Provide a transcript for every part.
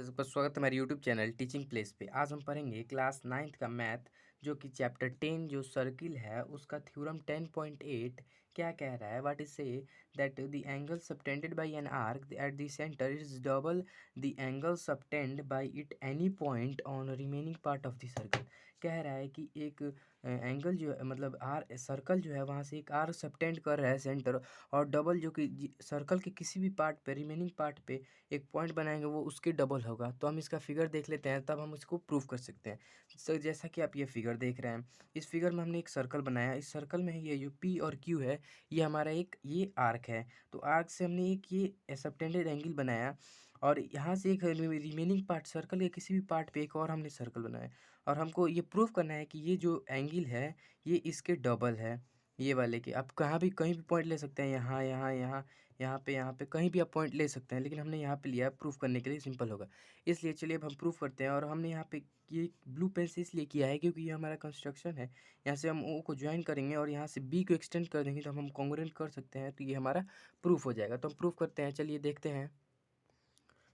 सबका स्वागत है हमारे यूट्यूब चैनल टीचिंग प्लेस पे। आज हम पढ़ेंगे क्लास 9th का मैथ जो कि चैप्टर 10 जो सर्किल है उसका थ्योरम 10.8 क्या कह रहा है। What is say that the angle subtended by an arc at the centre is double the angle subtend by it any point on remaining part of the circle. कह रहा है कि एक एंगल जो है मतलब आर सर्कल जो है वहाँ से एक आर्क सबटेंड कर रहा है सेंटर और डबल जो कि सर्कल के किसी भी पार्ट पे रिमेनिंग पार्ट पे एक पॉइंट बनाएंगे वो उसके डबल होगा। तो हम इसका फिगर देख लेते हैं तब हम इसको प्रूव कर सकते हैं। सो जैसा कि आप ये फिगर देख रहे हैं, इस फिगर में हमने एक सर्कल बनाया। इस सर्कल में ये जो पी और क्यू है ये हमारा एक ये आर्क है। तो आर्क से हमने एक ये सबटेंडेड एंगल बनाया और यहाँ से एक रिमेनिंग पार्ट सर्कल के किसी भी पार्ट पे एक और हमने सर्कल बनाया और हमको ये प्रूव करना है कि ये जो एंगल है ये इसके डबल है ये वाले के। आप कहाँ भी कहीं भी पॉइंट ले सकते हैं, यहाँ यहाँ यहाँ यहाँ पे कहीं भी आप पॉइंट ले सकते हैं, लेकिन हमने यहाँ पे लिया है प्रूफ करने के लिए, सिंपल होगा। इसलिए चलिए अब हम प्रूफ करते हैं। और हमने यहाँ पे ये ब्लू पेन से इसलिए किया है क्योंकि ये हमारा कंस्ट्रक्शन है। यहाँ से हम ओ को ज्वाइन करेंगे और यहाँ से बी को एक्सटेंड कर देंगे तो हम कॉन्ग्रुएंट कर सकते हैं, तो ये हमारा प्रूफ हो जाएगा। तो हम प्रूफ करते हैं, चलिए देखते हैं।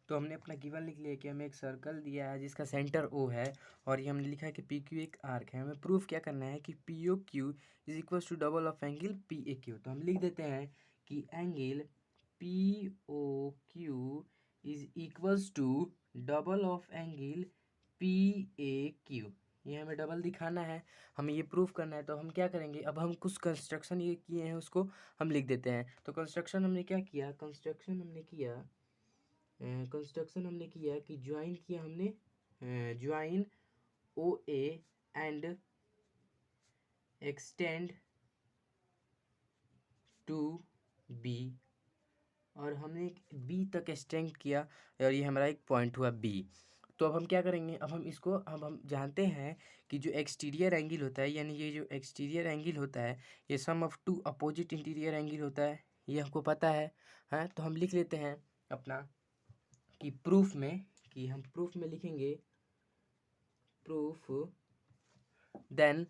तो हमने अपना गिवन लिख लिया कि हमें एक सर्कल दिया है जिसका सेंटर ओ है और ये हमने लिखा है कि पी क्यू एक आर्क है। हमें प्रूफ क्या करना है कि P O Q is equal to double of angle P A Q. तो हम लिख देते हैं कि angle P O Q is equals to double of angle P A Q. ये हमें डबल दिखाना है, हमें ये प्रूफ करना है। तो हम क्या करेंगे, अब हम कुछ कंस्ट्रक्शन ये किए हैं उसको हम लिख देते हैं। तो कंस्ट्रक्शन हमने क्या किया, कंस्ट्रक्शन हमने किया कि ज्वाइन किया हमने join O A and extend to B, और हमने बी तक एक्सटेंड किया और ये हमारा एक पॉइंट हुआ बी। तो अब हम क्या करेंगे, अब हम जानते हैं कि जो एक्सटीरियर एंगल होता है, यानी ये जो एक्सटीरियर एंगल होता है ये sum of two opposite interior angle होता है, ये हमको पता है। हाँ, तो हम लिख लेते हैं अपना कि हम प्रूफ में लिखेंगे प्रूफ देन।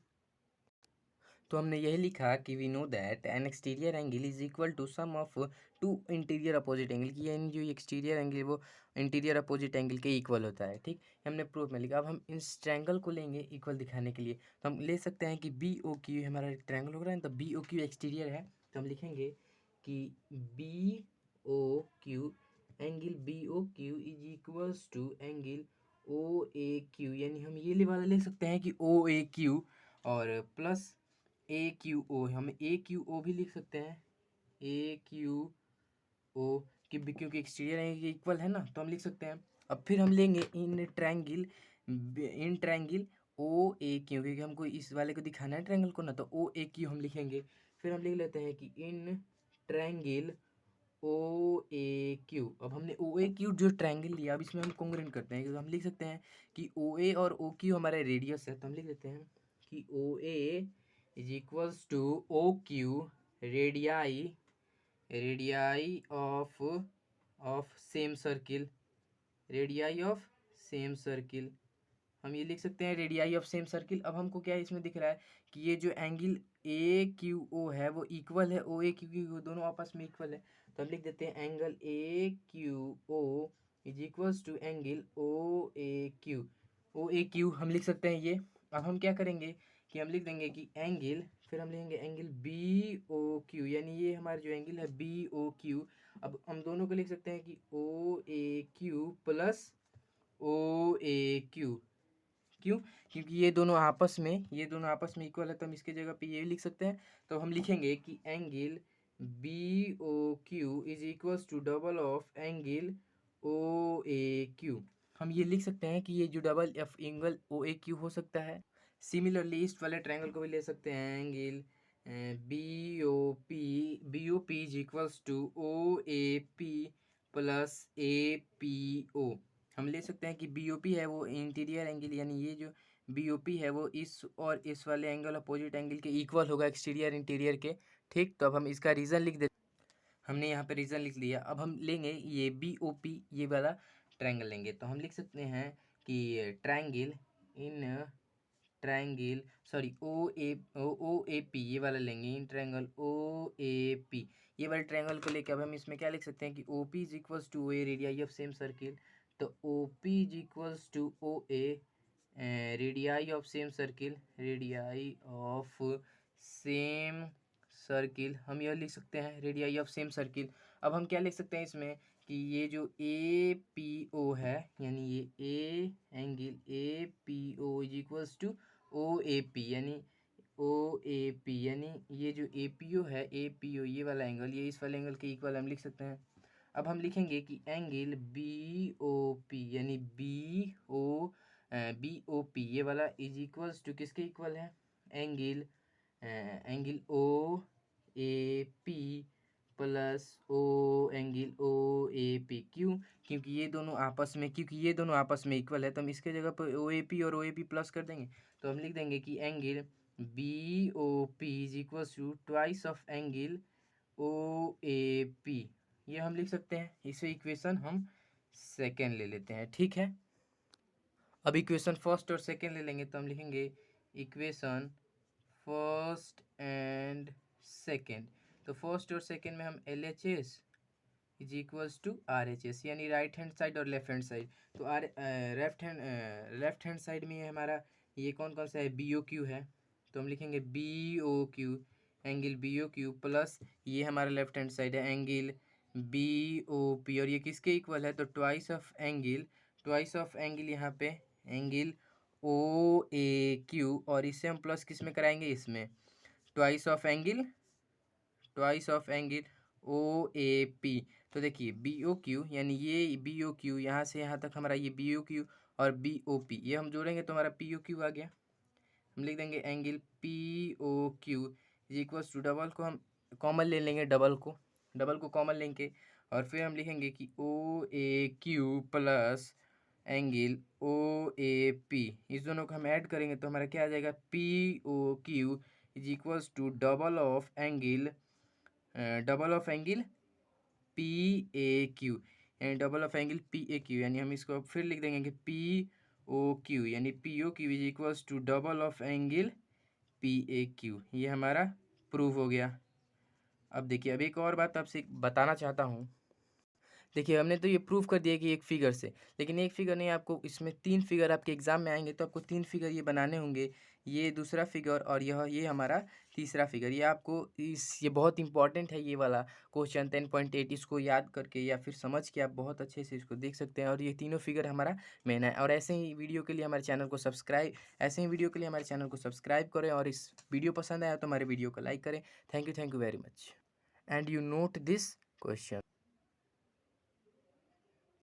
तो हमने यही लिखा कि we know that an exterior angle is equal to sum of two interior opposite angle की, यानी जो एक्सटीरियर एंगल है वो इंटीरियर अपोजिट एंगल के इक्वल होता है। ठीक, हमने प्रूफ में लिखा। अब हम इस ट्रायंगल को लेंगे इक्वल दिखाने के लिए, तो हम ले सकते हैं कि बी ओ क्यू हमारा ट्रायंगल हो रहा है, तो बी ओ क्यू एक्सटीरियर है, तो हम लिखेंगे कि B O Q angle B O Q is equals to angle O A Q, यानी हम ये वाला ले सकते हैं कि ओ ए क्यू और प्लस ए क्यू ओ, हम ए क्यू ओ भी लिख सकते हैं, ए क्यू ओ क्योंकि एक्सटीरियर एंगल इक्वल है ना, तो हम लिख सकते हैं। अब फिर हम लेंगे in triangle O A Q, क्योंकि हमको इस वाले को दिखाना है ट्रायंगल को ना, तो ओ ए क्यू हम लिखेंगे। फिर हम लिख लेते हैं कि in triangle O A Q. अब हमने ओ ए क्यू जो ट्रायंगल लिया अब इसमें हम कॉन्ग्रुएंट करते हैं, तो हम लिख सकते हैं कि ओ ए और ओ क्यू हमारा रेडियस है, तो हम लिख लेते हैं कि O A is equals to O Q radii radii of same circle, radii of same circle, हम ये लिख सकते हैं रेडियाई ऑफ सेम सर्किल। अब हमको क्या इसमें दिख रहा है कि ये जो एंगल ए क्यू ओ है वो इक्वल है ओ ए क्यू क्यू, दोनों आपस में इक्वल है, तो हम लिख देते हैं angle A Q O is equals to angle O A Q हम लिख सकते हैं ये। अब हम क्या करेंगे कि हम लिख देंगे कि एंगल, फिर हम लेंगे एंगल बी ओ क्यू, यानी ये हमारा जो एंगल है बी ओ क्यू। अब हम दोनों को लिख सकते हैं कि O A Q plus O A Q, क्यों, क्योंकि ये दोनों आपस में इक्वल है, तो हम इसके जगह पे ये लिख सकते हैं। तो हम लिखेंगे कि angle B O Q is equals to double of angle O A Q. हम ये लिख सकते हैं कि ये जो double of angle O A Q हो सकता है। सिमिलरली इस वाले ट्रायंगल को भी ले सकते हैं, angle B O P is equals to O A P plus A P O. हम ले सकते हैं कि बी ओ पी है वो इंटीरियर एंगल, यानी ये जो बी ओ पी है वो इस और इस वाले एंगल अपोजिट एंगल के इक्वल होगा, एक्सटीरियर इंटीरियर के। ठीक, तो अब हम इसका रीज़न लिख देते, हमने यहाँ पे रीज़न लिख लिया। अब हम लेंगे ये बी ओ पी ये वाला ट्रायंगल लेंगे, तो हम लिख सकते हैं कि triangle sorry O A P ये वाला लेंगे, in triangle O A P ये वाले ट्रायंगल को लेकर अब हम इसमें क्या लिख सकते हैं कि O P is equals to A radii of same circle. तो O P is equals to O A, radii of same circle, radii of same circle, हम यह लिख सकते हैं रेडियाई ऑफ सेम सर्किल। अब हम क्या लिख सकते हैं इसमें कि ये जो ए पी ओ है, यानी ये angle A P O is equals to O A P, यानी ओ ए पी, यानी ये जो ए पी ओ है, ए पी ओ ये वाला एंगल, ये इस वाले एंगल के इक्वल हम लिख सकते हैं। अब हम लिखेंगे कि एंगल बी ओ पी, यानी बी ओ पी ये वाला इज इक्वल्स टू किसके इक्वल है, angle O A P plus O angle O A P. क्यों? क्योंकि ये दोनों आपस में इक्वल है, तो हम इसके जगह पर ओ ए पी और ओ ए पी प्लस कर देंगे। तो हम लिख देंगे कि angle B O P is equals to twice of angle O A P, ये हम लिख सकते हैं। इसे इक्वेशन हम सेकेंड ले लेते हैं, ठीक है। अब इक्वेशन फर्स्ट और सेकेंड ले लेंगे, तो हम लिखेंगे इक्वेशन फर्स्ट एंड सेकेंड। तो फर्स्ट और सेकेंड में हम L H S is equals to R H S, यानी राइट हैंड साइड और लेफ्ट हैंड साइड। तो लेफ्ट हैंड साइड में हमारा ये कौन कौन सा है, बी ओ क्यू है, तो हम लिखेंगे B O Q, angle B O Q plus ये हमारा लेफ्ट हैंड साइड है एंगल बी ओ पी, और ये किसके इक्वल है, तो ट्वाइस ऑफ एंगल यहाँ पे एंगल ओ ए क्यू, और इससे हम प्लस किस में कराएंगे, इसमें twice of angle O A P. तो देखिए बी ओ क्यू, यानी ये बी ओ क्यू यहाँ से यहाँ तक हमारा ये बी ओ क्यू और बी ओ पी, ये हम जोड़ेंगे तो हमारा पी ओ क्यू आ गया। हम लिख देंगे angle P O Q is equals to, double को हम कॉमन ले लेंगे, डबल को कॉमन लेंगे, और फिर हम लिखेंगे कि O A Q plus angle O A P, इस दोनों को हम ऐड करेंगे तो हमारा क्या आ जाएगा, P O Q is equals to double of angle P A Q, यानी double of angle P A Q, यानी हम इसको फिर लिख देंगे कि पी ओ क्यू, यानी P O Q is equals to double of angle P A Q. ये हमारा प्रूव हो गया। अब देखिए, अब एक और बात आपसे बताना चाहता हूँ। देखिए, हमने तो ये प्रूव कर दिया कि एक फिगर से, लेकिन एक फिगर नहीं, आपको इसमें 3 फिगर आपके एग्जाम में आएंगे, तो आपको 3 फिगर ये बनाने होंगे। ये दूसरा फिगर और ये हमारा तीसरा फिगर, ये आपको ये बहुत इंपॉर्टेंट है, ये वाला क्वेश्चन 10.8, इसको याद करके या फिर समझ के आप बहुत अच्छे से इसको देख सकते हैं। और ये तीनों फिगर हमारा मेन है। और ऐसे ही वीडियो के लिए हमारे चैनल को सब्सक्राइब करें, और इस वीडियो पसंद आया तो हमारे वीडियो को लाइक करें। Thank you very much, and you note this question.